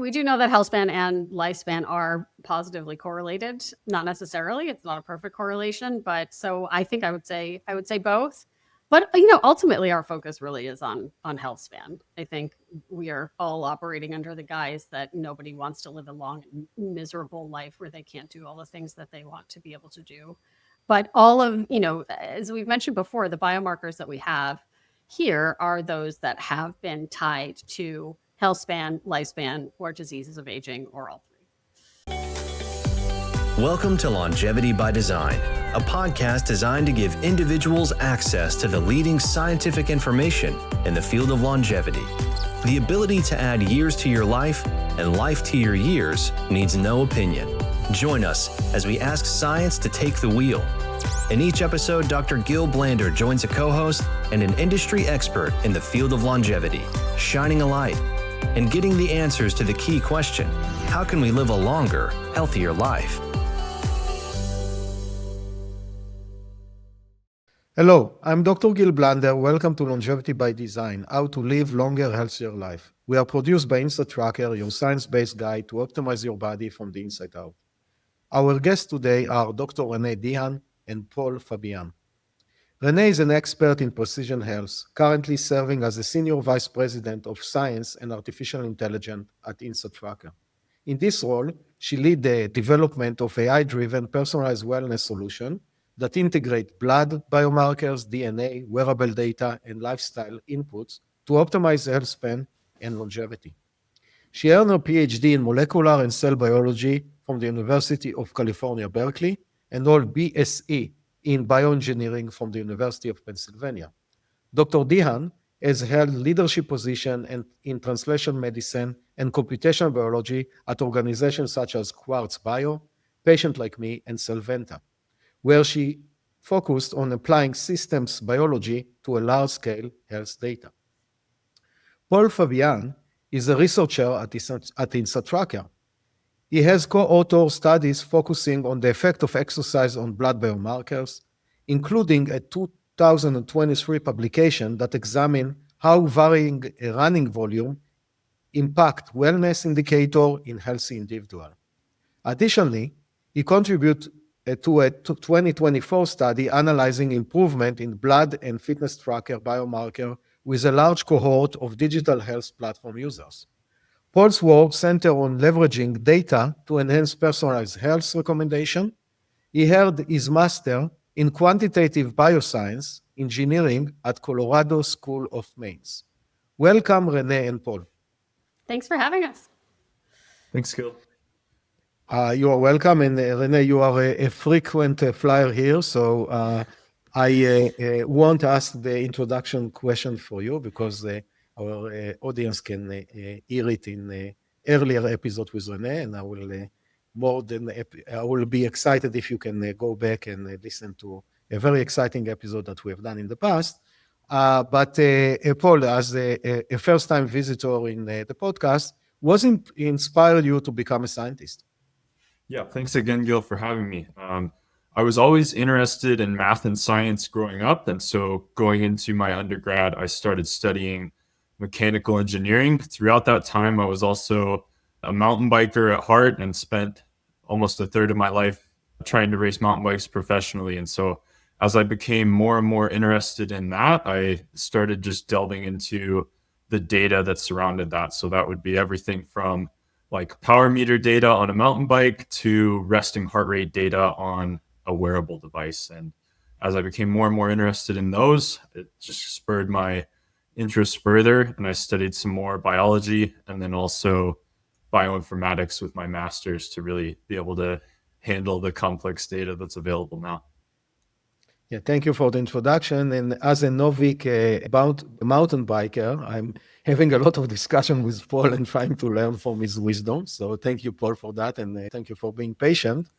we do know that health span and lifespan are positively correlated. Not necessarily, it's not a perfect correlation, but so I think I would say both. But ultimately our focus really is on health span. I think we are all operating under the guise that nobody wants to live a long and miserable life where they can't do all the things that they want to be able to do. But all of, as we've mentioned before, the biomarkers that we have here are those that have been tied to health span, lifespan, or diseases of aging, or all three. Welcome to Longevity by Design, a podcast designed to give individuals access to the leading scientific information in the field of longevity. The ability to add years to your life and life to your years needs no opinion. Join us as we ask science to take the wheel. In each episode, Dr. Gil Blander joins a co-host and an industry expert in the field of longevity, shining a light and getting the answers to the key question: how can we live a longer, healthier life? Hello, I'm Dr. Gil Blander. Welcome to Longevity by Design, how to live longer, healthier life. We are produced by InstaTracker, your science-based guide to optimize your body from the inside out. Our guests today are Dr. Renee Deehan and Paul Fabian. Renee is an expert in precision health, currently serving as the Senior Vice President of Science and Artificial Intelligence at InstaTracker. In this role, she leads the development of AI-driven personalized wellness solutions that integrate blood biomarkers, DNA, wearable data, and lifestyle inputs to optimize health span and longevity. She earned her PhD in molecular and cell biology from the University of California, Berkeley, and her BSc in bioengineering from the University of Pennsylvania. Dr. Deehan has held leadership positions in translational medicine and computational biology at organizations such as Quartz Bio, Patient Like Me, and Solventa, where she focused on applying systems biology to a large-scale health data. Paul Fabian is a researcher at InstaTracker. He has co-authored studies focusing on the effect of exercise on blood biomarkers, including a 2023 publication that examined how varying running volume impact wellness indicator in healthy individuals. Additionally, he contributed to a 2024 study analyzing improvement in blood and fitness tracker biomarker with a large cohort of digital health platform users. Paul's work centers on leveraging data to enhance personalized health recommendation. He earned his master in quantitative bioscience engineering at Colorado School of Mines. Welcome, Renee and Paul. Thanks for having us. Thanks, Gil. You are welcome, and Renee, you are a frequent flyer here, so I won't ask the introduction question for you because our audience can hear it in earlier episode with Renee, and I will be excited if you can go back and listen to a very exciting episode that we have done in the past. But Paul, as a first-time visitor in the podcast, what inspired you to become a scientist? Yeah, thanks again, Gil, for having me. I was always interested in math and science growing up, and so going into my undergrad, I started studying mechanical engineering. Throughout that time, I was also a mountain biker at heart and spent almost a third of my life trying to race mountain bikes professionally. And so as I became more and more interested in that, I started just delving into the data that surrounded that. So that would be everything from like power meter data on a mountain bike to resting heart rate data on a wearable device. And as I became more and more interested in those, it just spurred my interest further. And I studied some more biology and then also bioinformatics with my master's to really be able to handle the complex data that's available now. Yeah, thank you for the introduction. And as a novice about mountain biker, I'm having a lot of discussion with Paul and trying to learn from his wisdom. So thank you, Paul, for that. And thank you for being patient.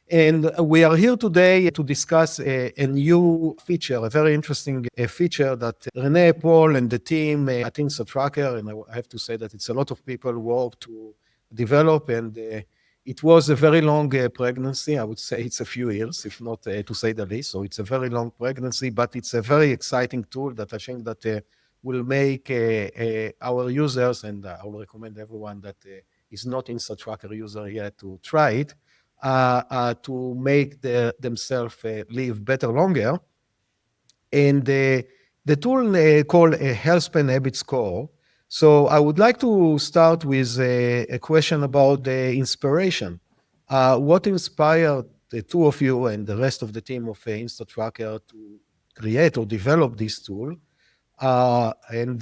And we are here today to discuss a new feature, a very interesting feature that Renee, Paul, and the team at InstaTracker, and I have to say that it's a lot of people work to develop, and it was a very long pregnancy. I would say it's a few years, if not to say the least. So it's a very long pregnancy, but it's a very exciting tool that I think that will make our users, and I will recommend everyone that is not InstaTracker user yet to try it, to make themselves live better longer. And the tool called a Healthspan Habits Score. So I would like to start with a question about the inspiration. What inspired the two of you and the rest of the team of InstaTracker to create or develop this tool? And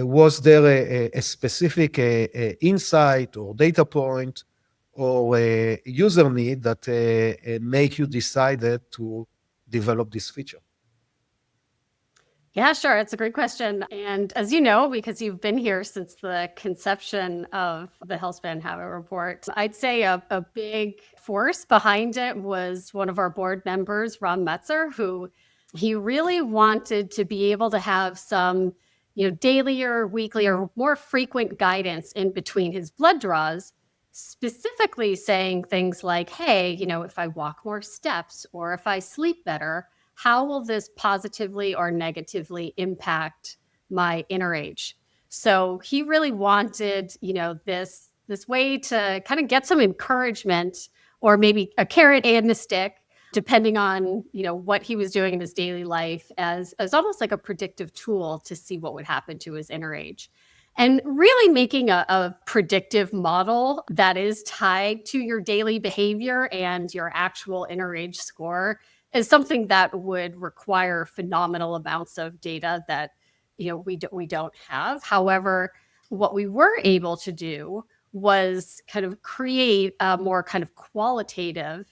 was there a specific insight or data point or a user need that make you decided to develop this feature? Yeah, sure. It's a great question. And as you know, because you've been here since the conception of the Healthspan Habit Report, I'd say a big force behind it was one of our board members, Ron Metzer, who he really wanted to be able to have some, daily or weekly or more frequent guidance in between his blood draws, specifically saying things like, hey, if I walk more steps or if I sleep better, how will this positively or negatively impact my inner age? So he really wanted, this way to kind of get some encouragement, or maybe a carrot and a stick, depending on, what he was doing in his daily life, as almost like a predictive tool to see what would happen to his inner age. And really making a predictive model that is tied to your daily behavior and your actual inner age score is something that would require phenomenal amounts of data that we don't have. However, what we were able to do was kind of create a more kind of qualitative,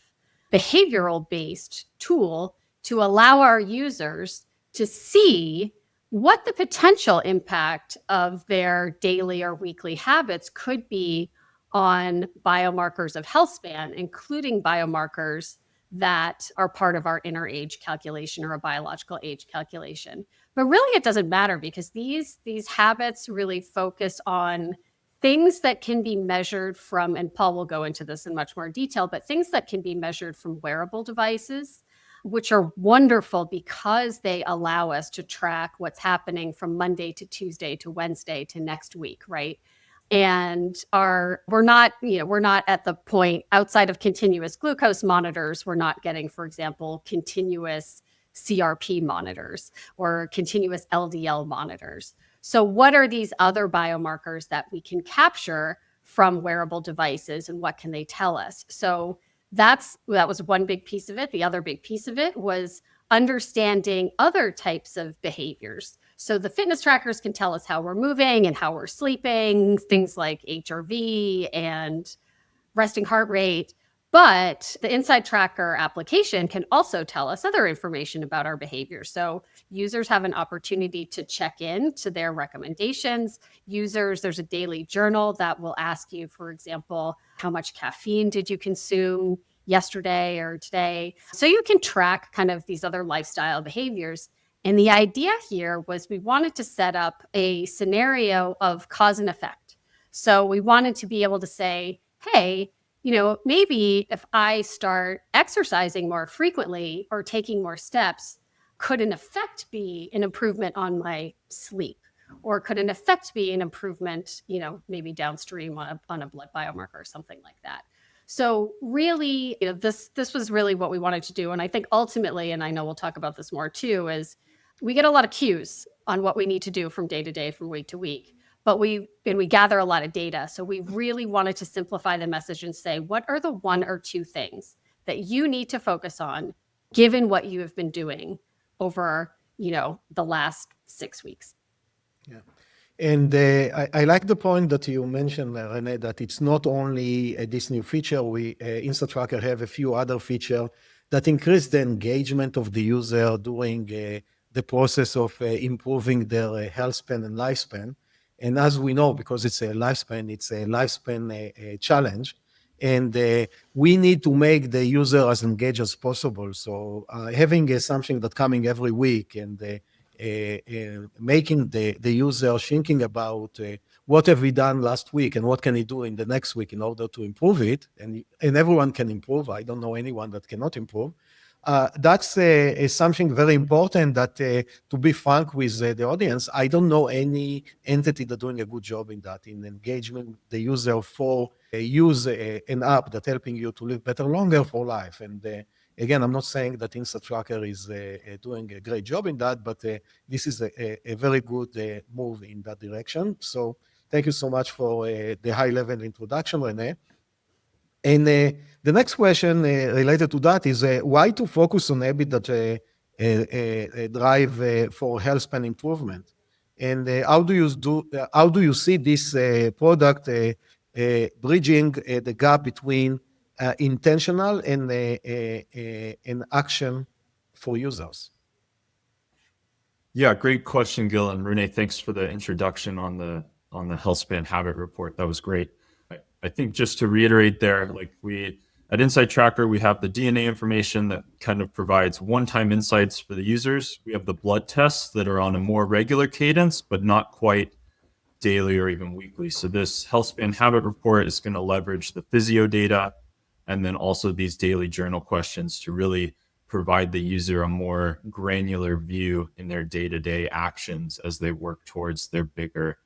behavioral based tool to allow our users to see what the potential impact of their daily or weekly habits could be on biomarkers of health span, including biomarkers that are part of our inner age calculation or a biological age calculation. But really, it doesn't matter, because these habits really focus on things that can be measured from, and Paul will go into this in much more detail, but things that can be measured from wearable devices, which are wonderful because they allow us to track what's happening from Monday to Tuesday to Wednesday to next week, right? And we're not at the point outside of continuous glucose monitors. We're not getting, for example, continuous CRP monitors or continuous LDL monitors. So what are these other biomarkers that we can capture from wearable devices, and what can they tell us? So that was one big piece of it. The other big piece of it was understanding other types of behaviors. So the fitness trackers can tell us how we're moving and how we're sleeping, things like HRV and resting heart rate. But the Inside Tracker application can also tell us other information about our behavior. So users have an opportunity to check in to their recommendations. There's a daily journal that will ask you, for example, how much caffeine did you consume yesterday or today? So you can track kind of these other lifestyle behaviors. And the idea here was we wanted to set up a scenario of cause and effect. So we wanted to be able to say, hey, maybe if I start exercising more frequently or taking more steps, could an effect be an improvement on my sleep? Or could an effect be an improvement, maybe downstream on a blood biomarker or something like that? So really, this was really what we wanted to do. And I think ultimately, and I know we'll talk about this more too, is we get a lot of cues on what we need to do from day to day, from week to week. But we gather a lot of data. So we really wanted to simplify the message and say, what are the one or two things that you need to focus on, given what you have been doing over, the last 6 weeks? Yeah. And I like the point that you mentioned, Renee, that it's not only this new feature. InstaTracker have a few other features that increase the engagement of the user during the process of improving their health span and lifespan. And as we know, because it's a lifespan challenge, and we need to make the user as engaged as possible. So having something that coming every week and making the user thinking about what have we done last week and what can he do in the next week in order to improve it, and everyone can improve. I don't know anyone that cannot improve. That's something very important that, to be frank with the audience, I don't know any entity that's doing a good job in that, in engagement the user for use an app that helping you to live better longer for life. And again, I'm not saying that InstaTracker is doing a great job in that, but this is a very good move in that direction. So thank you so much for the high-level introduction, Renee. And the next question related to that is why to focus on habit that drive for health span improvement, and how do you see this product bridging the gap between intentional and action for users? Yeah, great question, Gil, and Renee. Thanks for the introduction on the Healthspan Habit Report. That was great. I think just to reiterate there, like we at Insight Tracker, we have the DNA information that kind of provides one-time insights for the users. We have the blood tests that are on a more regular cadence, but not quite daily or even weekly. So this Healthspan Habit Report is going to leverage the physio data and then also these daily journal questions to really provide the user a more granular view in their day-to-day actions as they work towards their bigger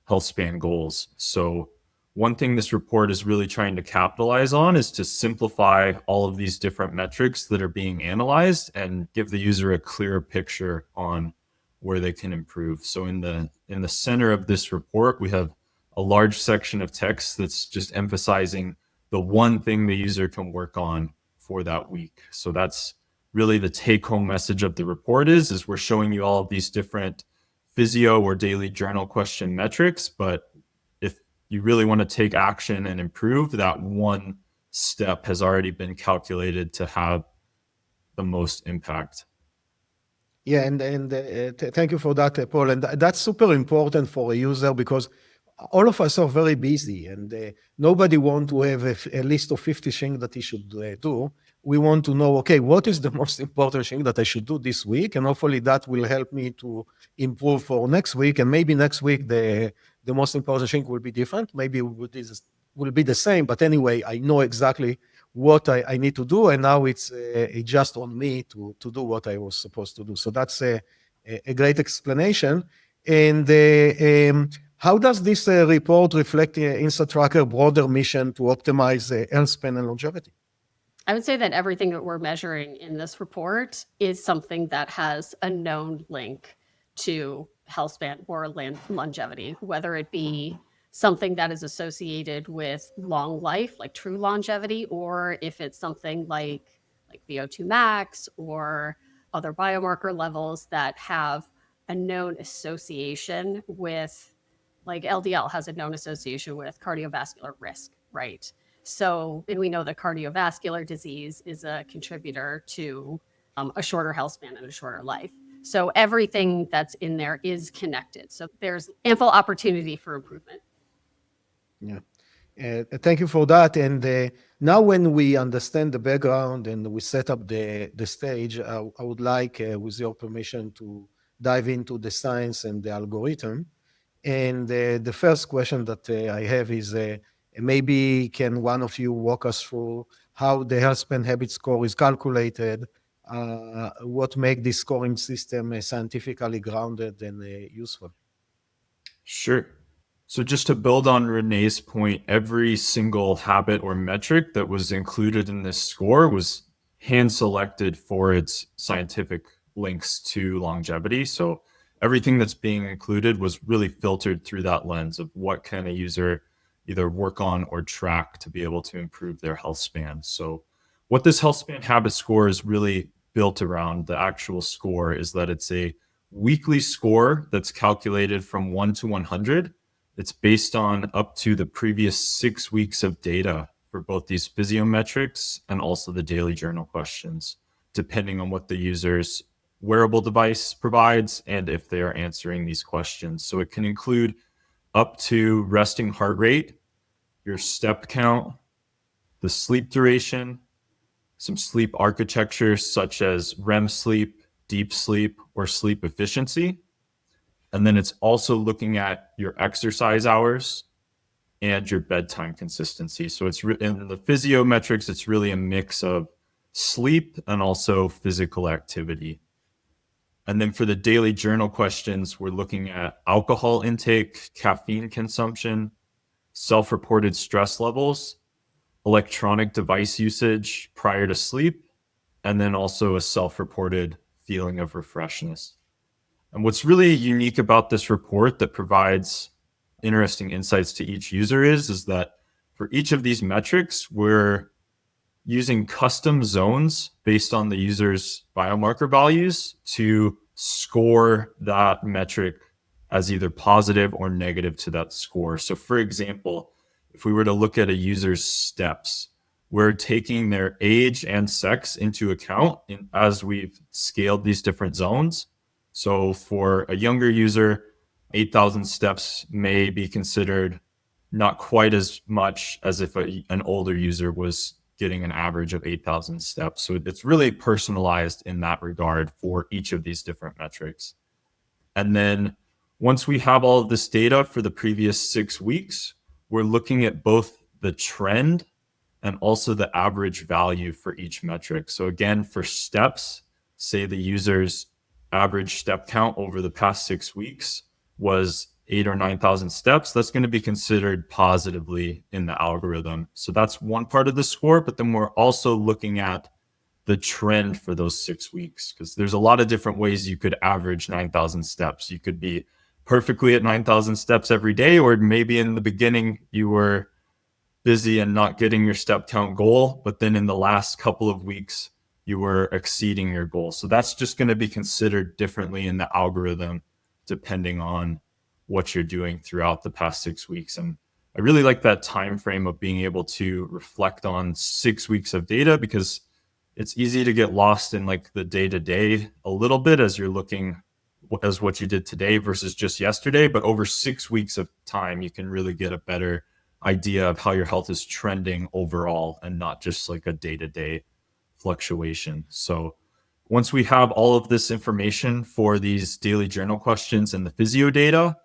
health span goals. So one thing this report is really trying to capitalize on is to simplify all of these different metrics that are being analyzed and give the user a clearer picture on where they can improve. So in the center of this report, we have a large section of text that's just emphasizing the one thing the user can work on for that week. So that's really the take-home message of the report is we're showing you all of these different physio or daily journal question metrics, but if you really want to take action and improve, that one step has already been calculated to have the most impact. Yeah, and thank you for that, Paul. And that's super important for a user because all of us are very busy, and nobody want to have a list of 50 things that he should do. We want to know, okay, what is the most important thing that I should do this week? And hopefully that will help me to improve for next week. And maybe next week, the most important thing will be different. Maybe it will be the same, but anyway, I know exactly what I need to do. And now it's just on me to do what I was supposed to do. So that's a great explanation. And how does this report reflect InstaTracker broader mission to optimize health span and longevity? I would say that everything that we're measuring in this report is something that has a known link to health span or longevity, whether it be something that is associated with long life, like true longevity, or if it's something like VO2 max or other biomarker levels that have a known association with, like LDL has a known association with cardiovascular risk, right? So, and we know that cardiovascular disease is a contributor to a shorter health span and a shorter life. So everything that's in there is connected. So there's ample opportunity for improvement. Yeah. Thank you for that. And now when we understand the background and we set up the stage, I would like, with your permission, to dive into the science and the algorithm. And the first question that I have is, maybe can one of you walk us through how the Healthspan Habit Score is calculated, what make this scoring system scientifically grounded and useful? Sure. So just to build on Renee's point, every single habit or metric that was included in this score was hand selected for its scientific links to longevity. So everything that's being included was really filtered through that lens of what can a user either work on or track to be able to improve their health span. So what this health span habit score is really built around, the actual score, is that it's a weekly score that's calculated from 1 to 100. It's based on up to the previous 6 weeks of data for both these physiometrics and also the daily journal questions, depending on what the user's wearable device provides and if they are answering these questions. So it can include up to resting heart rate, your step count, the sleep duration, some sleep architecture such as REM sleep, deep sleep, or sleep efficiency. And then it's also looking at your exercise hours and your bedtime consistency. So it's in the physio metrics, it's really a mix of sleep, and also physical activity. And then for the daily journal questions, we're looking at alcohol intake, caffeine consumption, self-reported stress levels, electronic device usage prior to sleep, and then also a self-reported feeling of refreshness. And what's really unique about this report that provides interesting insights to each user is that for each of these metrics, we're using custom zones based on the user's biomarker values to score that metric as either positive or negative to that score. So for example, if we were to look at a user's steps, we're taking their age and sex into account as we've scaled these different zones. So for a younger user, 8,000 steps may be considered not quite as much as if an older user was getting an average of 8,000 steps. So it's really personalized in that regard for each of these different metrics. And then once we have all of this data for the previous 6 weeks, we're looking at both the trend and also the average value for each metric. So again, for steps, say the user's average step count over the past 6 weeks was 8,000 or 9,000 steps, that's going to be considered positively in the algorithm. So that's one part of the score, but then we're also looking at the trend for those 6 weeks, because there's a lot of different ways you could average 9,000 steps. You could be perfectly at 9,000 steps every day, or maybe in the beginning you were busy and not getting your step count goal, but then in the last couple of weeks you were exceeding your goal. So that's just going to be considered differently in the algorithm depending on what you're doing throughout the past 6 weeks. And I really like that time frame of being able to reflect on 6 weeks of data, because it's easy to get lost in like the day-to-day a little bit as you're looking as what you did today versus just yesterday. But over 6 weeks of time, you can really get a better idea of how your health is trending overall and not just like a day-to-day fluctuation. So once we have all of this information for these daily journal questions and the physio data,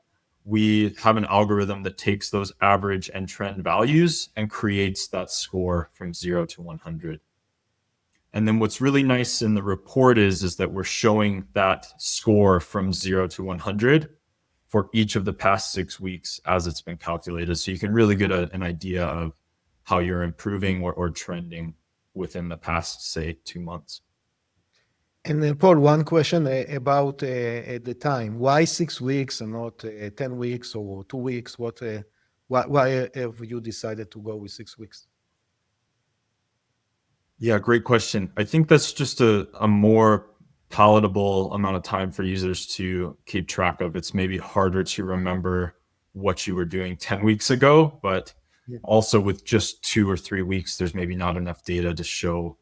we have an algorithm that takes those average and trend values and creates that score from 0 to 100. And then what's really nice in the report is that we're showing that score from 0 to 100 for each of the past 6 weeks as it's been calculated. So you can really get an idea of how you're improving or trending within the past, say, 2 months. And Paul, one question about the time. Why 6 weeks and not 10 weeks or 2 weeks? Why have you decided to go with 6 weeks? Yeah, great question. I think that's just a more palatable amount of time for users to keep track of. It's maybe harder to remember what you were doing 10 weeks ago, but also with just 2 or 3 weeks, there's maybe not enough data to show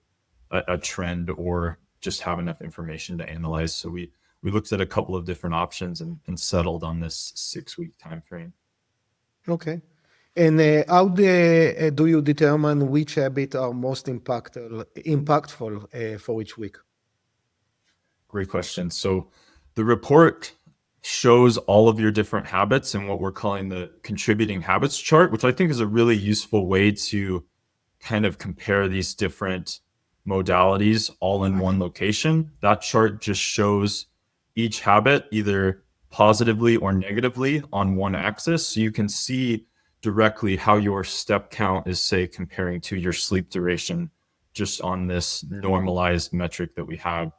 a trend or just have enough information to analyze. So we looked at a couple of different options and settled on this 6-week time frame. Okay. And how do you determine which habits are most impactful for each week? Great question. So the report shows all of your different habits in what we're calling the contributing habits chart, which I think is a really useful way to kind of compare these different modalities all in one location. That chart just shows each habit either positively or negatively on one axis. So you can see directly how your step count is, say, comparing to your sleep duration just on this normalized metric that we have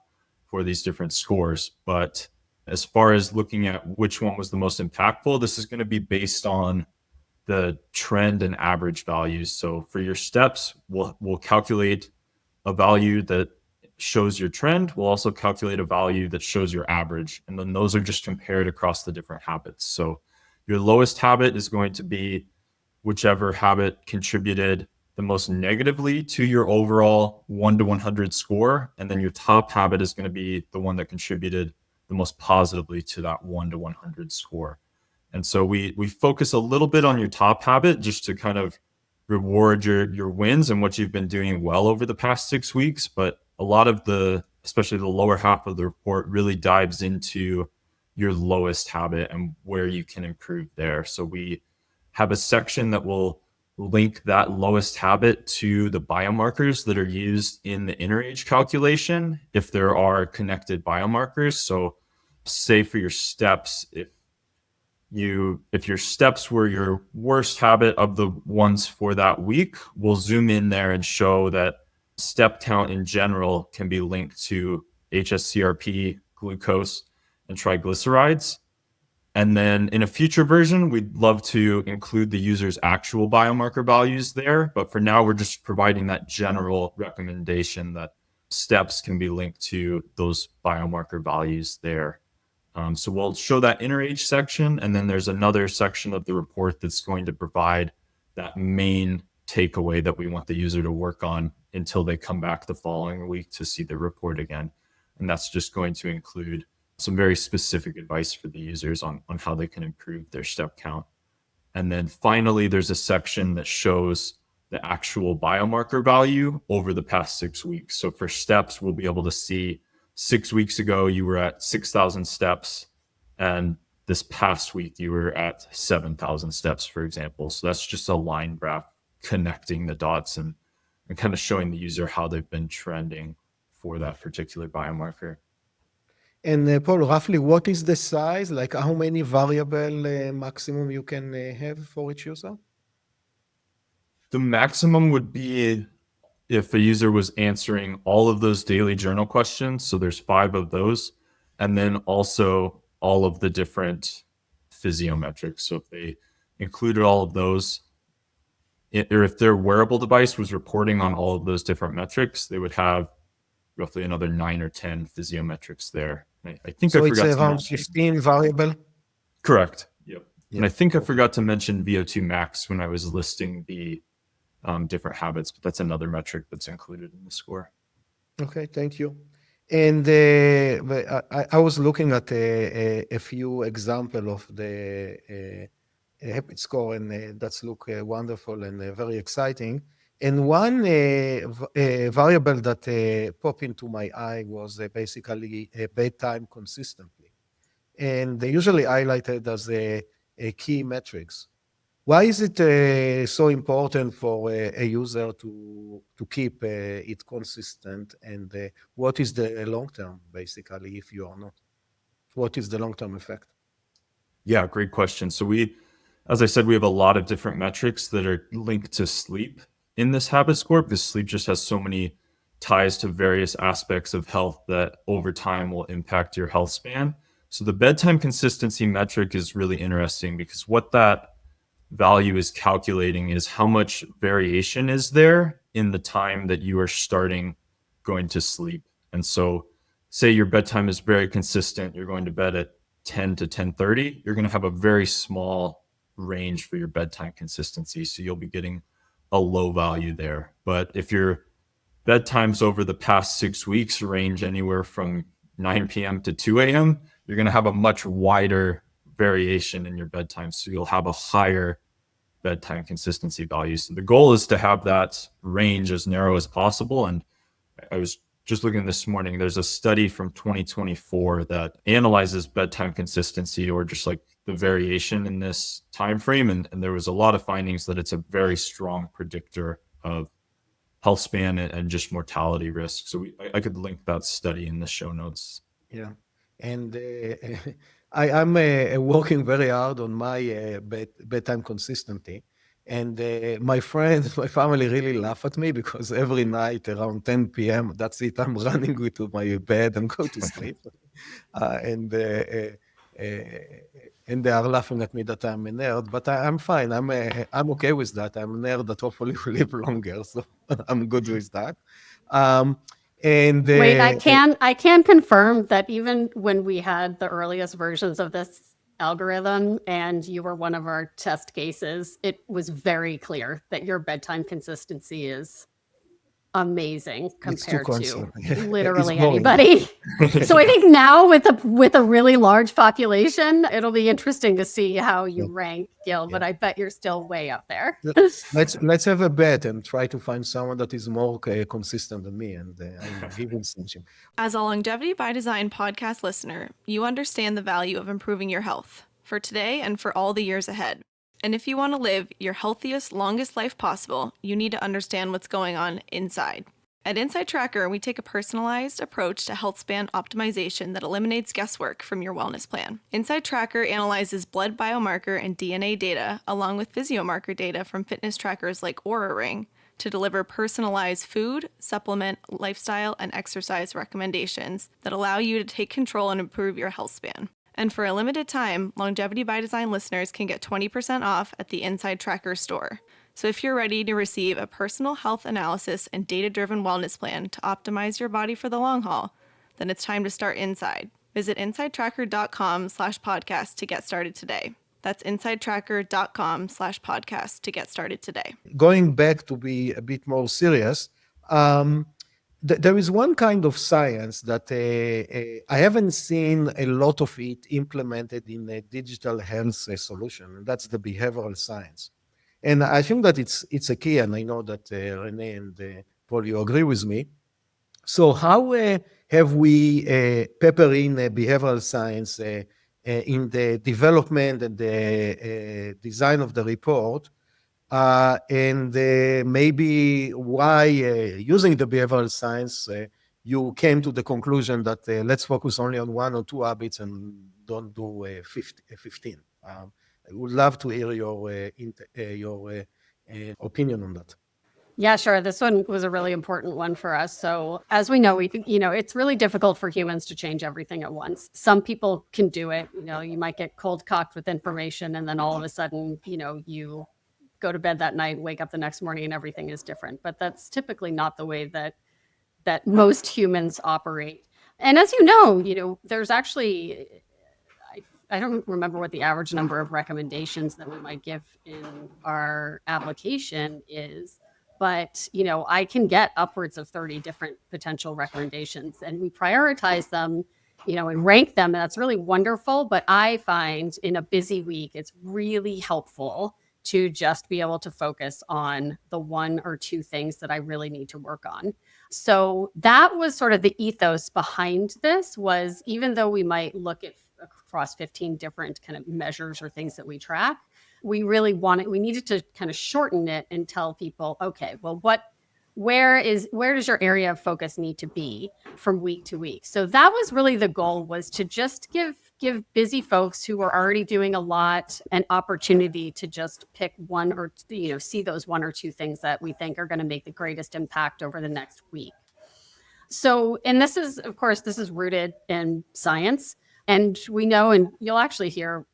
for these different scores. But as far as looking at which one was the most impactful, this is going to be based on the trend and average values. So for your steps, we'll calculate a value that shows your trend. We'll also calculate a value that shows your average. And then those are just compared across the different habits. So your lowest habit is going to be whichever habit contributed the most negatively to your overall 1 to 100 score. And then your top habit is going to be the one that contributed the most positively to that 1 to 100 score. And so we focus a little bit on your top habit just to kind of reward your wins and what you've been doing well over the past 6 weeks. But a lot of especially the lower half of the report really dives into your lowest habit and where you can improve there. So we have a section that will link that lowest habit to the biomarkers that are used in the inner age calculation if there are connected biomarkers. So say for your steps, if your steps were your worst habit of the ones for that week, we'll zoom in there and show that step count in general can be linked to hsCRP, glucose, and triglycerides. And then in a future version, we'd love to include the user's actual biomarker values there. But for now, we're just providing that general recommendation that steps can be linked to those biomarker values there. So we'll show that inner age section, and then there's another section of the report that's going to provide that main takeaway that we want the user to work on until they come back the following week to see the report again. And that's just going to include some very specific advice for the users on how they can improve their step count. And then finally, there's a section that shows the actual biomarker value over the past 6 weeks. So for steps, we'll be able to see 6 weeks ago, you were at 6,000 steps, and this past week, you were at 7,000 steps, for example. So that's just a line graph connecting the dots and kind of showing the user how they've been trending for that particular biomarker. And Paul, roughly, what is the size? Like how many variable maximum you can have for each user? The maximum would be if a user was answering all of those daily journal questions. So there's 5 of those. And then also all of the different physiometrics. So if they included all of those, or if their wearable device was reporting on all of those different metrics, they would have roughly another 9 or 10 physiometrics there. I think So I it's forgot to around mention. 15 variable? Correct. Yep. Yeah. And I think I forgot to mention VO2 max when I was listing the different habits, but that's another metric that's included in the score. Okay, thank you. And I was looking at a few examples of the habit score, and that's look wonderful and very exciting. And one variable that popped into my eye was basically bedtime consistently. And they usually highlighted as a key metrics. Why is it so important for a user to keep it consistent? And what is the long term, basically, if you are not? What is the long term effect? Yeah, great question. So as I said, we have a lot of different metrics that are linked to sleep in this habit score because sleep just has so many ties to various aspects of health that over time will impact your health span. So the bedtime consistency metric is really interesting because what that value is calculating is how much variation is there in the time that you are starting going to sleep. And so say your bedtime is very consistent, you're going to bed at 10 to 10:30, you're going to have a very small range for your bedtime consistency. So you'll be getting a low value there. But if your bedtimes over the past 6 weeks range anywhere from 9 p.m. to 2 a.m., you're going to have a much wider variation in your bedtime. So you'll have a higher bedtime consistency value. So the goal is to have that range as narrow as possible. And I was just looking this morning, there's a study from 2024 that analyzes bedtime consistency or just like the variation in this time frame. And there was a lot of findings that it's a very strong predictor of health span and just mortality risk. So I could link that study in the show notes. Yeah. And I'm working very hard on my bedtime consistency. And my friends, my family really laugh at me because every night around 10 p.m., that's it, I'm running to my bed and go to sleep. And they are laughing at me that I'm a nerd, but I'm fine. I'm okay with that. I'm a nerd that hopefully will live longer, so I'm good with that. And Wait, I can confirm that even when we had the earliest versions of this algorithm and you were one of our test cases, it was very clear that your bedtime consistency is amazing compared to literally anybody. So I think now with a really large population, it'll be interesting to see how you rank, Gil, but I bet you're still way up there. Let's have a bet and try to find someone that is more consistent than me, and I'm giving something. As a Longevity by Design podcast listener, you understand the value of improving your health for today and for all the years ahead. And if you want to live your healthiest, longest life possible, you need to understand what's going on inside. At Inside Tracker, we take a personalized approach to Healthspan optimization that eliminates guesswork from your wellness plan. Inside Tracker analyzes blood biomarker and DNA data, along with physiomarker data from fitness trackers like Oura Ring, to deliver personalized food, supplement, lifestyle, and exercise recommendations that allow you to take control and improve your health span. And for a limited time, Longevity by Design listeners can get 20% off at the Inside Tracker store. So if you're ready to receive a personal health analysis and data-driven wellness plan to optimize your body for the long haul, then it's time to start inside. Visit insidetracker.com/podcast to get started today. That's insidetracker.com/podcast to get started today. Going back to be a bit more serious, there is one kind of science that I haven't seen a lot of it implemented in a digital health solution, and that's the behavioral science. And I think that it's a key, and I know that Renee and Paul, you agree with me. So how have we pepper in behavioral science in the development and the design of the report? And maybe why, using the behavioral science, you came to the conclusion that let's focus only on 1 or 2 habits and don't do 15. I would love to hear your opinion on that. Yeah, sure. This one was a really important one for us. So as we know, it's really difficult for humans to change everything at once. Some people can do it. You might get cold cocked with information, and then all of a sudden, you go to bed that night, wake up the next morning, and everything is different. But that's typically not the way that most humans operate. And as you know, there's actually, I don't remember what the average number of recommendations that we might give in our application is, but I can get upwards of 30 different potential recommendations, and we prioritize them, and rank them, and that's really wonderful. But I find in a busy week, it's really helpful to just be able to focus on the 1 or 2 things that I really need to work on. So that was sort of the ethos behind this, was even though we might look at across 15 different kind of measures or things that we track, we needed to kind of shorten it and tell people, okay, well, where does your area of focus need to be from week to week? So that was really the goal, was to just give busy folks who are already doing a lot an opportunity to just pick one or, see those 1 or 2 things that we think are going to make the greatest impact over the next week. So, and this is rooted in science, and we know, and you'll actually hear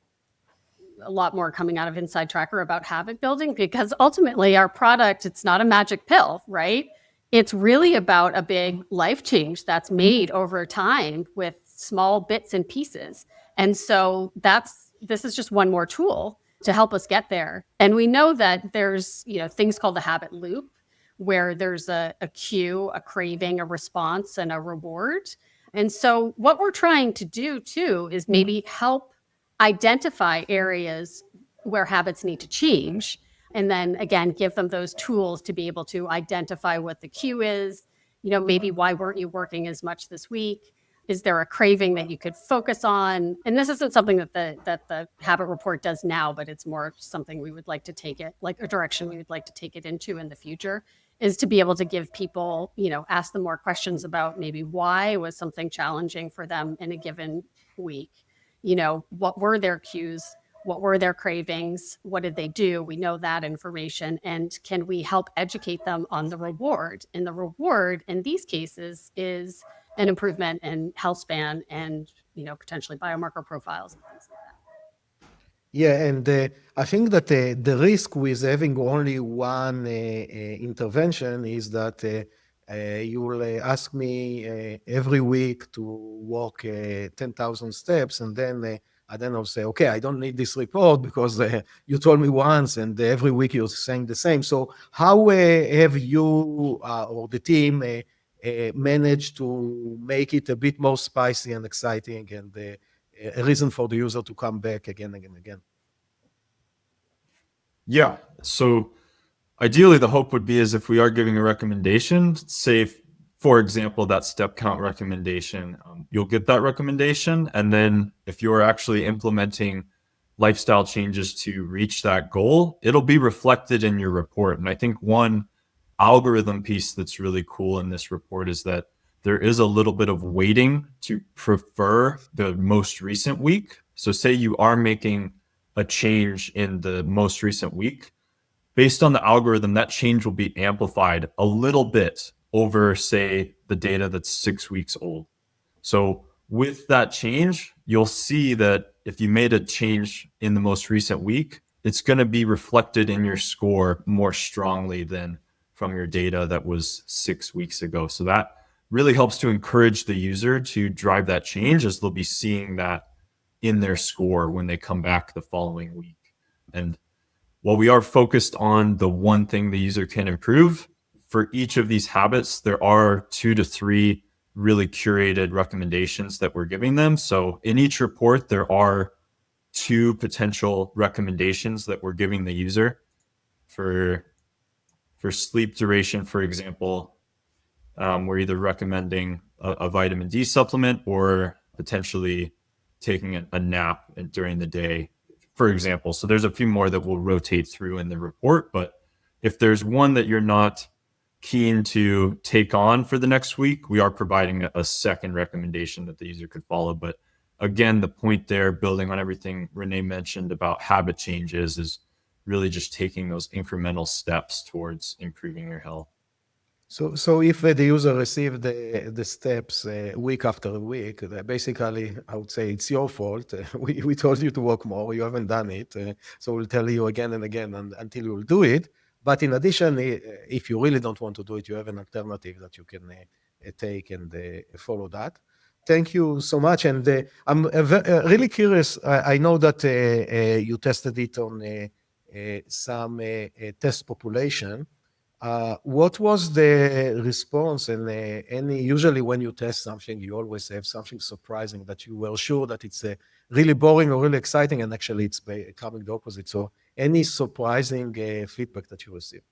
a lot more coming out of Inside Tracker about habit building, because ultimately our product, it's not a magic pill, right? It's really about a big life change that's made over time with small bits and pieces. And so this is just one more tool to help us get there. And we know that there's, things called the habit loop, where there's a cue, a craving, a response, and a reward. And so what we're trying to do too is maybe help identify areas where habits need to change, and then again give them those tools to be able to identify what the cue is. Maybe why weren't you working as much this week? Is there a craving that you could focus on? And this isn't something that the habit report does now, but it's more something we would like to take it, like a direction we would like to take it into in the future, is to be able to give people, ask them more questions about maybe why was something challenging for them in a given week. What were their cues? What were their cravings? What did they do? We know that information. And can we help educate them on the reward? And the reward in these cases is an improvement in health span and, potentially biomarker profiles and things like that. Yeah, and I think that the risk with having only one intervention is that you will ask me every week to walk 10,000 steps, and then I'll say, okay, I don't need this report because you told me once, and every week you're saying the same. So how have you or the team managed to make it a bit more spicy and exciting, and a reason for the user to come back again and again? Yeah. So ideally, the hope would be is if we are giving a recommendation, say, for example, that step count recommendation, you'll get that recommendation. And then if you're actually implementing lifestyle changes to reach that goal, it'll be reflected in your report. And I think one algorithm piece that's really cool in this report is that there is a little bit of weighting to prefer the most recent week. So say you are making a change in the most recent week, based on the algorithm, that change will be amplified a little bit over, say, the data that's 6 weeks old. So with that change, you'll see that if you made a change in the most recent week, it's going to be reflected in your score more strongly than from your data that was 6 weeks ago. So that really helps to encourage the user to drive that change, as they'll be seeing that in their score when they come back the following week. And while we are focused on the one thing the user can improve, for each of these habits, there are 2 to 3 really curated recommendations that we're giving them. So in each report, there are 2 potential recommendations that we're giving the user. For sleep duration, for example, we're either recommending a vitamin D supplement or potentially taking a nap during the day, for example. So there's a few more that will rotate through in the report, but if there's one that you're not keen to take on for the next week, we are providing a second recommendation that the user could follow. But again, the point there, building on everything Renee mentioned about habit changes, is really just taking those incremental steps towards improving your health. So if the user received the steps week after week, basically, I would say it's your fault. We told you to work more, you haven't done it. So we'll tell you again and again until you will do it. But in addition, if you really don't want to do it, you have an alternative that you can take and follow that. Thank you so much. And I'm really curious. I know that you tested it on some test population. What was the response? And usually when you test something, you always have something surprising that you were sure that it's really boring or really exciting, and actually it's becoming the opposite. So any surprising feedback that you received?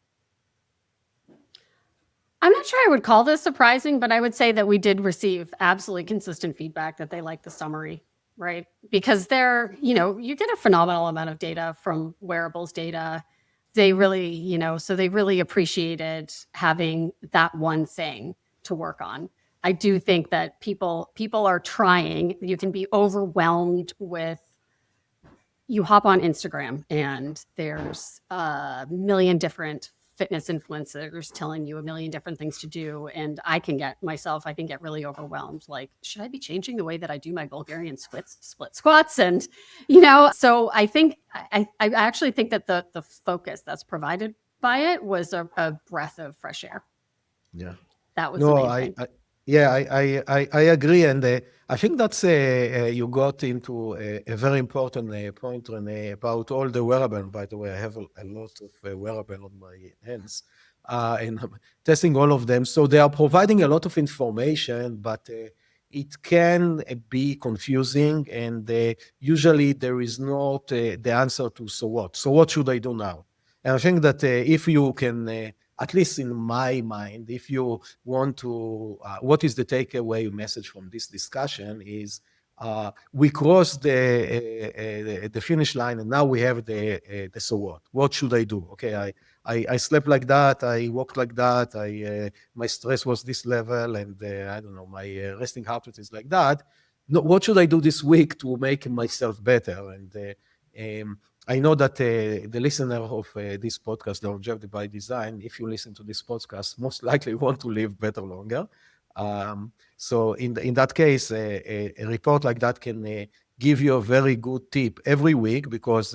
I'm not sure I would call this surprising, but I would say that we did receive absolutely consistent feedback that they like the summary, right? Because you get a phenomenal amount of data from wearables data. They really, so they really appreciated having that one thing to work on. I do think that people are trying. You can be overwhelmed with, you hop on Instagram and there's a million different fitness influencers telling you a million different things to do. And I can get really overwhelmed. Like, should I be changing the way that I do my Bulgarian split squats? And, so I think, I actually think that the focus that's provided by it was a breath of fresh air. Yeah. That was the main thing. I agree. And I think that's you got into a very important point, Renee, about all the wearable. By the way, I have a lot of wearable on my hands, and I'm testing all of them. So they are providing a lot of information, but it can be confusing. And usually there is not the answer to so what. So what should I do now? And I think that if you can, at least in my mind, if you want to, what is the takeaway message from this discussion is we crossed the finish line, and now we have the so what. What should I do? Okay, I slept like that, I walked like that, my stress was this level, and I don't know, my resting heart rate is like that. No, what should I do this week to make myself better? And I know that the listener of this podcast, the Longevity by Design, if you listen to this podcast, most likely want to live better longer. So in that case, a report like that can give you a very good tip every week, because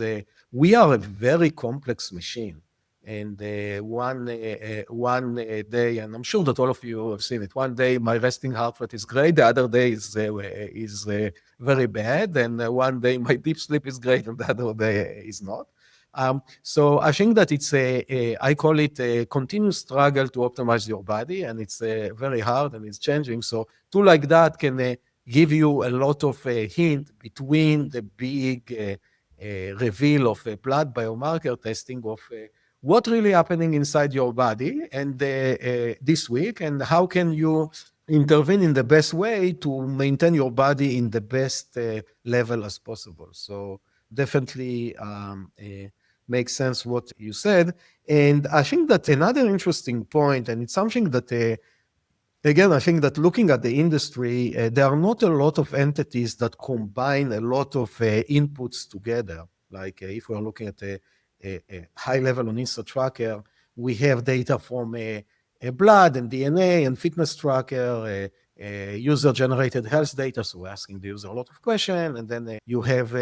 we are a very complex machine. And one day, and I'm sure that all of you have seen it, one day my resting heart rate is great, the other day is very bad, and one day my deep sleep is great, and the other day is not. So I think that it's I call it a continuous struggle to optimize your body, and it's very hard and it's changing. So tool like that can give you a lot of hint between the big reveal of blood biomarker testing of what really happening inside your body and this week, and how can you intervene in the best way to maintain your body in the best level as possible. So definitely makes sense what you said. And I think that another interesting point, and it's something that again, I think that looking at the industry, there are not a lot of entities that combine a lot of inputs together. Like if we're looking at a high level on Insta Tracker, we have data from a blood and DNA and fitness tracker, user-generated health data. So we're asking the user a lot of questions. And then you have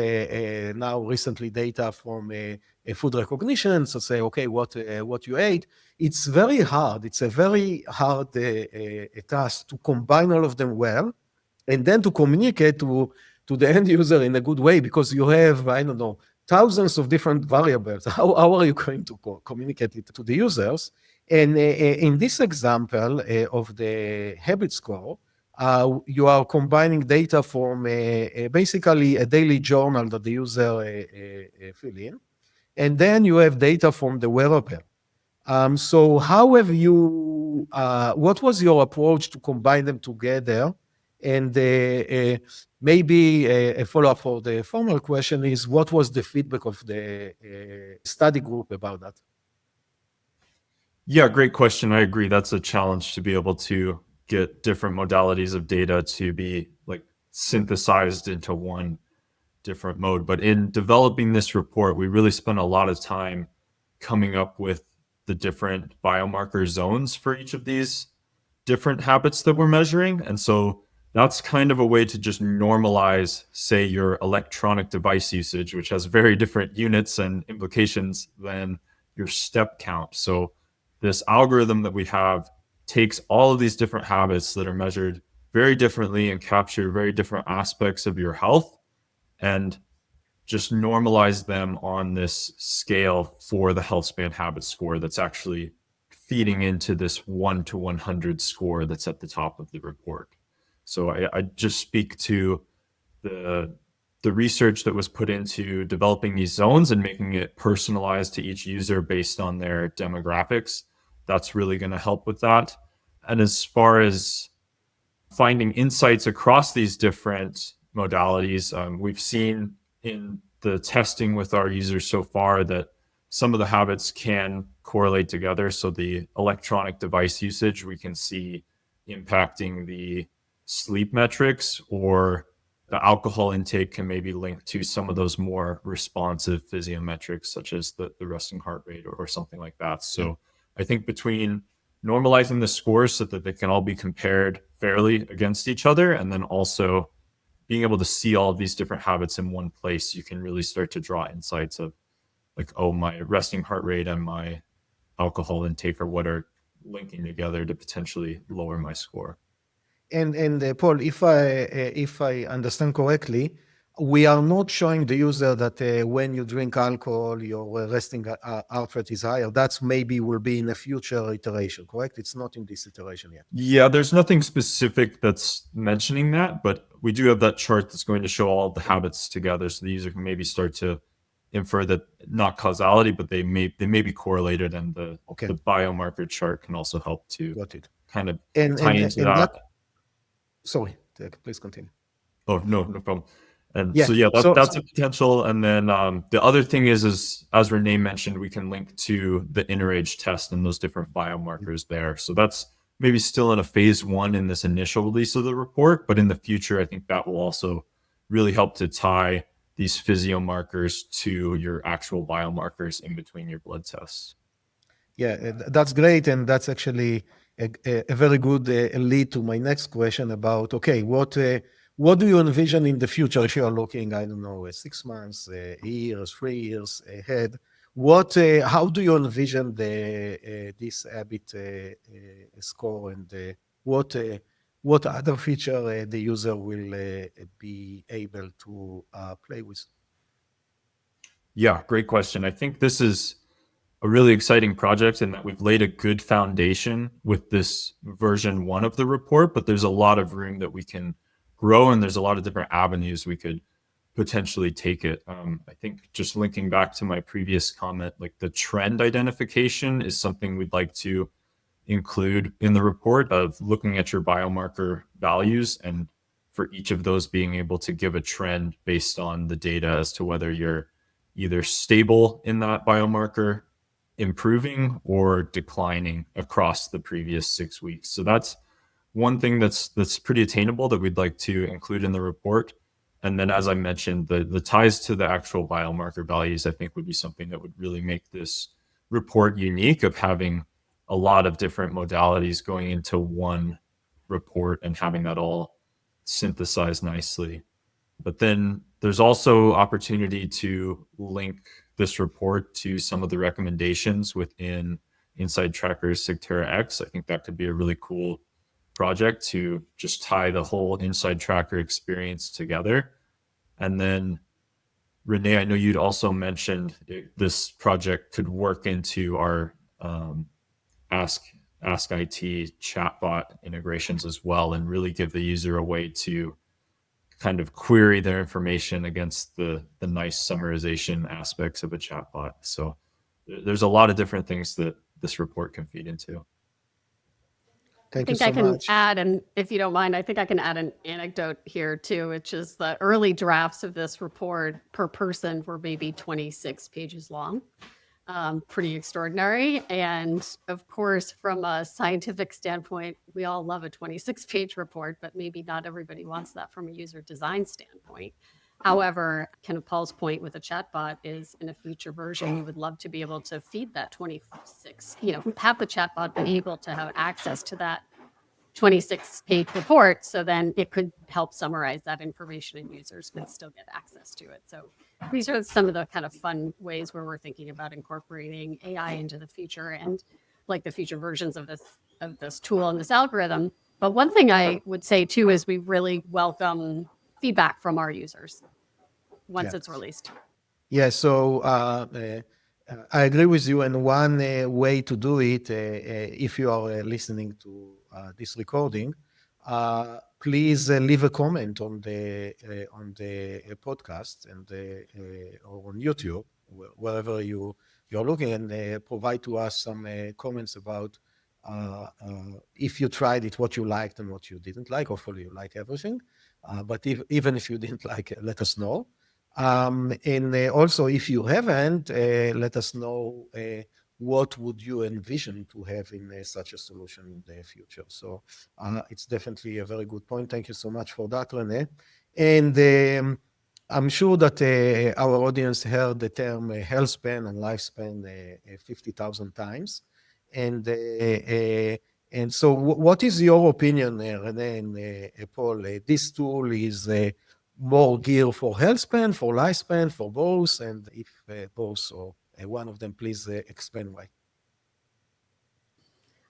now recently data from a food recognition. So say, okay, what you ate. It's very hard. It's a very hard task to combine all of them well, and then to communicate to the end user in a good way, because you have, I don't know, thousands of different variables. How are you going to communicate it to the users? And in this example of the habit score, you are combining data from basically a daily journal that the user fill in, and then you have data from the wearable. So how have you, what was your approach to combine them together? And maybe a follow-up for the formal question is, what was the feedback of the study group about that? Yeah, great question. I agree. That's a challenge to be able to get different modalities of data to be like synthesized into one different mode. But in developing this report, we really spent a lot of time coming up with the different biomarker zones for each of these different habits that we're measuring. And so that's kind of a way to just normalize, say, your electronic device usage, which has very different units and implications than your step count. So this algorithm that we have takes all of these different habits that are measured very differently and capture very different aspects of your health, and just normalize them on this scale for the Healthspan Habits Score that's actually feeding into this 1 to 100 score that's at the top of the report. So I just speak to the research that was put into developing these zones and making it personalized to each user based on their demographics. That's really going to help with that. And as far as finding insights across these different modalities, we've seen in the testing with our users so far that some of the habits can correlate together. So the electronic device usage, we can see impacting the sleep metrics, or the alcohol intake can maybe link to some of those more responsive physiometrics, such as the resting heart rate or something like that. So I think between normalizing the scores so that they can all be compared fairly against each other, and then also being able to see all of these different habits in one place, you can really start to draw insights of like, oh, my resting heart rate and my alcohol intake are what are linking together to potentially lower my score. And Paul, if I understand correctly, we are not showing the user that when you drink alcohol, your resting heart rate is higher. That's maybe will be in a future iteration, correct? It's not in this iteration yet. Yeah, there's nothing specific that's mentioning that, but we do have that chart that's going to show all of the habits together, so the user can maybe start to infer that, not causality, but they may be correlated, and the biomarker chart can also help to kind of tie into that. Sorry, please continue. Oh, no problem. And that's a potential. And then the other thing is as Renee mentioned, we can link to the inner age test and those different biomarkers there. So that's maybe still in a phase 1 in this initial release of the report, but in the future, I think that will also really help to tie these physiomarkers to your actual biomarkers in between your blood tests. Yeah, that's great. And that's actually a very good lead to my next question about, okay, what do you envision in the future if you are looking, I don't know, 6 months, a year, 3 years ahead? How do you envision this habit score, and what other feature the user will be able to play with? Yeah, great question. I think this is a really exciting project in that we've laid a good foundation with this version 1 of the report, but there's a lot of room that we can grow, and there's a lot of different avenues we could potentially take it. I think just linking back to my previous comment, like the trend identification is something we'd like to include in the report, of looking at your biomarker values and for each of those being able to give a trend based on the data as to whether you're either stable in that biomarker, improving, or declining across the previous 6 weeks. So that's one thing that's pretty attainable that we'd like to include in the report. And then, as I mentioned, the ties to the actual biomarker values, I think, would be something that would really make this report unique, of having a lot of different modalities going into one report and having that all synthesized nicely. But then there's also opportunity to link this report to some of the recommendations within Inside Tracker's Sigterra X. I think that could be a really cool project to just tie the whole Inside Tracker experience together. And then, Renee, I know you'd also mentioned this project could work into our Ask IT chatbot integrations as well, and really give the user a way to kind of query their information against the nice summarization aspects of a chatbot. So there's a lot of different things that this report can feed into. Thank I you think I so can much. add, and if you don't mind, I think I can add an anecdote here too, which is the early drafts of this report per person were maybe 26 pages long. Pretty extraordinary. And of course, from a scientific standpoint, we all love a 26-page report, but maybe not everybody wants that from a user design standpoint. However, kind of Paul's point with a chatbot is, in a future version, you would love to be able to feed that 26, have the chatbot be able to have access to that 26-page report, so then it could help summarize that information and users could still get access to it. So these are some of the kind of fun ways where we're thinking about incorporating AI into the future, and like the future versions of this tool and this algorithm. But one thing I would say too is we really welcome feedback from our users once Yeah. it's released. Yeah, so I agree with you. And one way to do it, if you are listening to this recording, please leave a comment on the podcast and or on YouTube, wherever you're looking, and provide to us some comments about if you tried it, what you liked and what you didn't like. Hopefully, you like everything. But even if you didn't like it, let us know. And also, if you haven't, let us know what would you envision to have in such a solution in the future. So it's definitely a very good point. Thank you so much for that, Renee. And I'm sure that our audience heard the term health span and lifespan 50,000 times. And so what is your opinion, Renee and Paul? This tool is more gear for health span, for lifespan, for both? And if both or one of them, please explain why.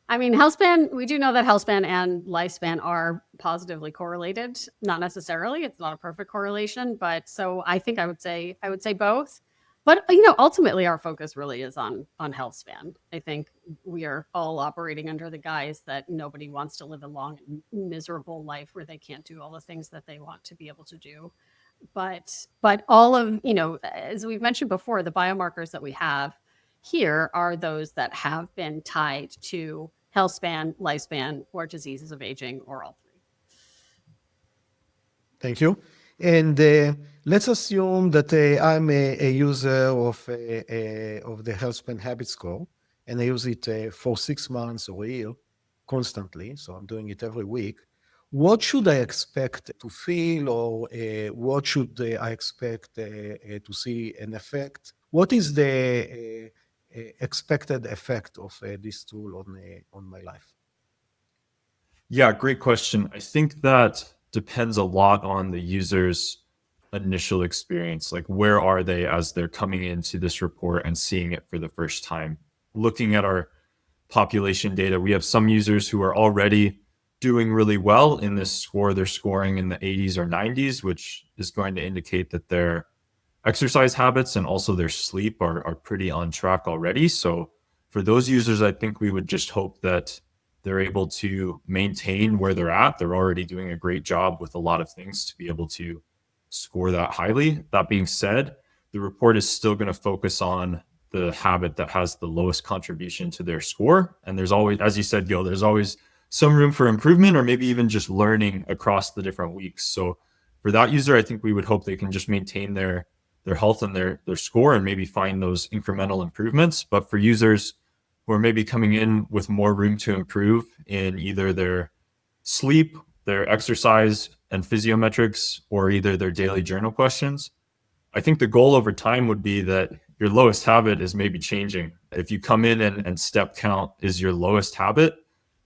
I mean, healthspan, we do know that healthspan and lifespan are positively correlated. Not necessarily, it's not a perfect correlation, but so I think I would say both. But ultimately our focus really is on healthspan. I think we are all operating under the guise that nobody wants to live a long and miserable life where they can't do all the things that they want to be able to do. But all of, as we've mentioned before, the biomarkers that we have here are those that have been tied to health span, lifespan, or diseases of aging, or all three. Thank you. And let's assume that I'm a user of the Healthspan Habits Score, and I use it for 6 months or a year constantly. So I'm doing it every week. What should I expect to feel, or what should I expect to see an effect? What is the expected effect of this tool on my life? Yeah, great question. I think that depends a lot on the user's initial experience. Like, where are they as they're coming into this report and seeing it for the first time? Looking at our population data, we have some users who are already doing really well in this score. They're scoring in the 80s or 90s, which is going to indicate that their exercise habits and also their sleep are pretty on track already. So for those users, I think we would just hope that they're able to maintain where they're at. They're already doing a great job with a lot of things to be able to score that highly. That being said, the report is still going to focus on the habit that has the lowest contribution to their score. And there's always, as you said, Gil, there's always some room for improvement or maybe even just learning across the different weeks. So for that user, I think we would hope they can just maintain their health and their score and maybe find those incremental improvements. But for users who are maybe coming in with more room to improve in either their sleep, their exercise and physiometrics, or either their daily journal questions, I think the goal over time would be that your lowest habit is maybe changing. If you come in and step count is your lowest habit,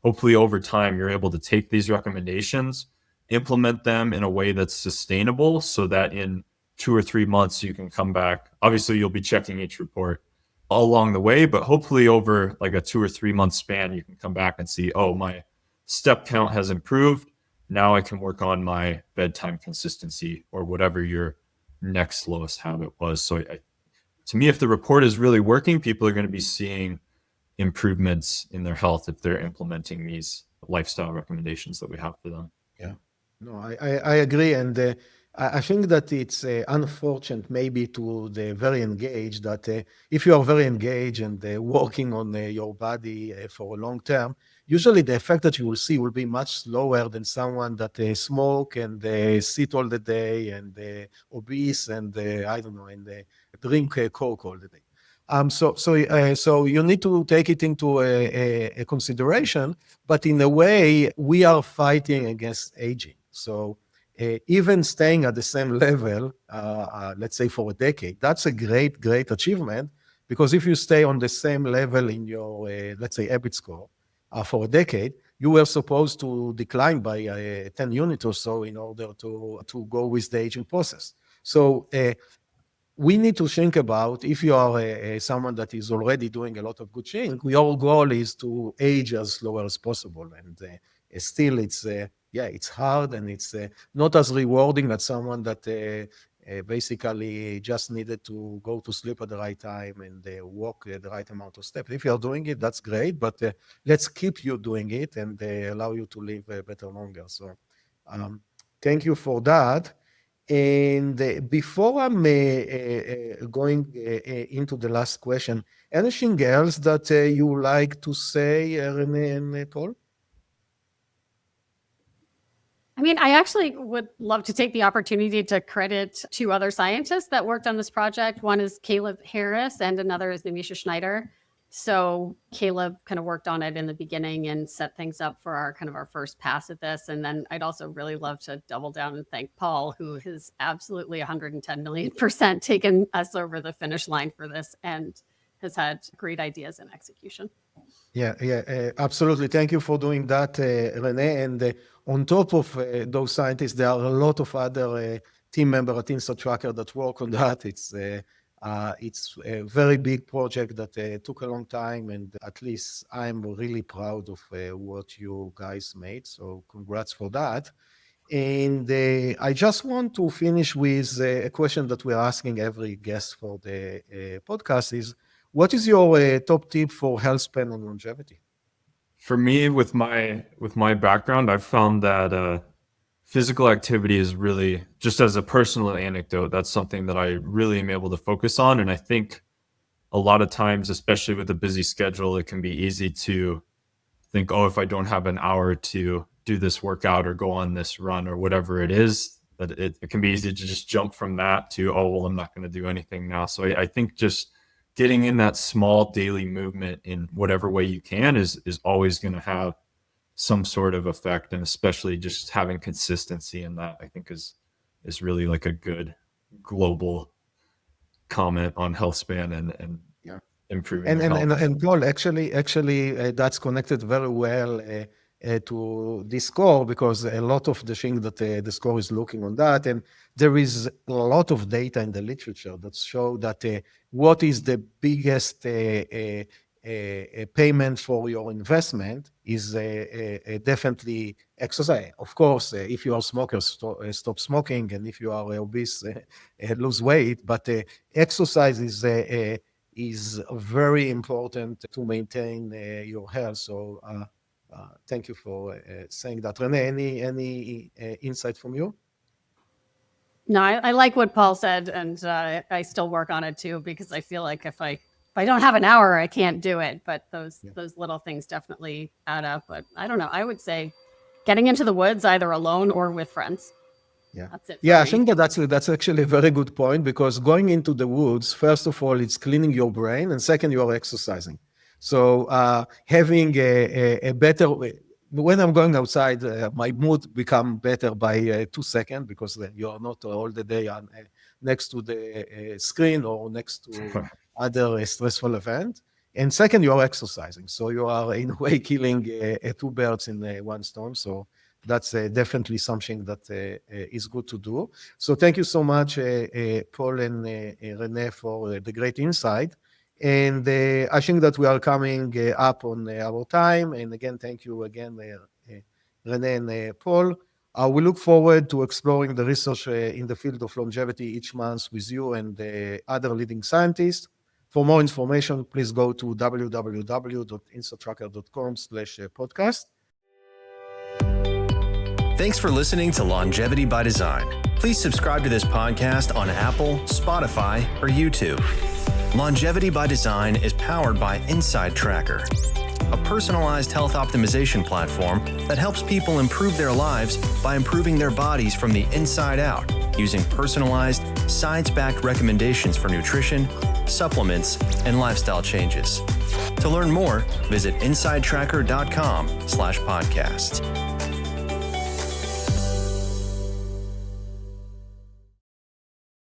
hopefully over time you're able to take these recommendations, implement them in a way that's sustainable so that in 2 or 3 months you can come back. Obviously, you'll be checking each report all along the way, but hopefully over like a 2 or 3 month span, you can come back and see, oh, my step count has improved. Now I can work on my bedtime consistency or whatever your next lowest habit was. So to me, if the report is really working, people are going to be seeing improvements in their health if they're implementing these lifestyle recommendations that we have for them. Yeah, no, I agree. And I think that it's unfortunate maybe to the very engaged that if you are very engaged and working on your body for a long term, usually the effect that you will see will be much slower than someone that smoke and sit all the day and obese and I don't know, and drink Coke all the day. So you need to take it into a consideration, but in a way, we are fighting against aging. So even staying at the same level, let's say for a decade, that's a great, great achievement. Because if you stay on the same level in your, let's say, habit score for a decade, you were supposed to decline by 10 units or so in order to go with the aging process. So we need to think about if you are someone that is already doing a lot of good things, your goal is to age as slow as possible. And still, it's hard and it's not as rewarding as someone that basically just needed to go to sleep at the right time and walk the right amount of steps. If you're doing it, that's great, but let's keep you doing it and allow you to live better longer. So thank you for that. And before I'm going into the last question, anything else that you like to say, Renee and Paul? I mean, I actually would love to take the opportunity to credit two other scientists that worked on this project. One is Caleb Harris and another is Namisha Schneider. So Caleb kind of worked on it in the beginning and set things up for our first pass at this. And then I'd also really love to double down and thank Paul, who has absolutely 110 million% taken us over the finish line for this and has had great ideas and execution. Yeah, absolutely. Thank you for doing that, Renee. And on top of those scientists, there are a lot of other team members at InstaTracker that work on that. It's a very big project that took a long time, and at least I'm really proud of what you guys made. So congrats for that. And I just want to finish with a question that we're asking every guest for the podcast is, what is your top tip for health span and longevity? For me, with my background, I've found that physical activity is really, just as a personal anecdote, that's something that I really am able to focus on. And I think a lot of times, especially with a busy schedule, it can be easy to think, oh, if I don't have an hour to do this workout or go on this run or whatever it is, that it can be easy to just jump from that to, oh, well, I'm not going to do anything now. So I think just getting in that small daily movement in whatever way you can is always going to have some sort of effect. And especially just having consistency in that, I think is really like a good global comment on health span and Yeah. improving And your health. and Paul, actually, that's connected very well to this score, because a lot of the things that the score is looking on that, and there is a lot of data in the literature that show that what is the biggest payment for your investment is definitely exercise. Of course, if you are a smoker, stop smoking, and if you are obese, lose weight. But exercise is very important to maintain your health. So thank you for saying that. Renee, any insight from you? No, I like what Paul said, and I still work on it too, because I feel like if I if I don't have an hour, I can't do it. But those little things definitely add up. But I don't know. I would say getting into the woods either alone or with friends. Yeah. That's it. Yeah, I me. think that's actually a very good point, because going into the woods, first of all, it's cleaning your brain, and second, you are exercising. So having a better, when I'm going outside, my mood become better by 2 seconds, because then you are not all the day on next to the screen or next to other stressful event. And second, you are exercising. So you are in a way killing two birds in one stone. So that's definitely something that is good to do. So thank you so much, Paul and Renee, for the great insight. And I think that we are coming up on our time. And again, thank you again, Renee and Paul. We look forward to exploring the research in the field of longevity each month with you and other leading scientists. For more information, please go to www.instatracker.com/podcast. Thanks for listening to Longevity by Design. Please subscribe to this podcast on Apple, Spotify, or YouTube. Longevity by Design is powered by Inside Tracker, a personalized health optimization platform that helps people improve their lives by improving their bodies from the inside out, using personalized, science-backed recommendations for nutrition, supplements, and lifestyle changes. To learn more, visit insidetracker.com/podcast.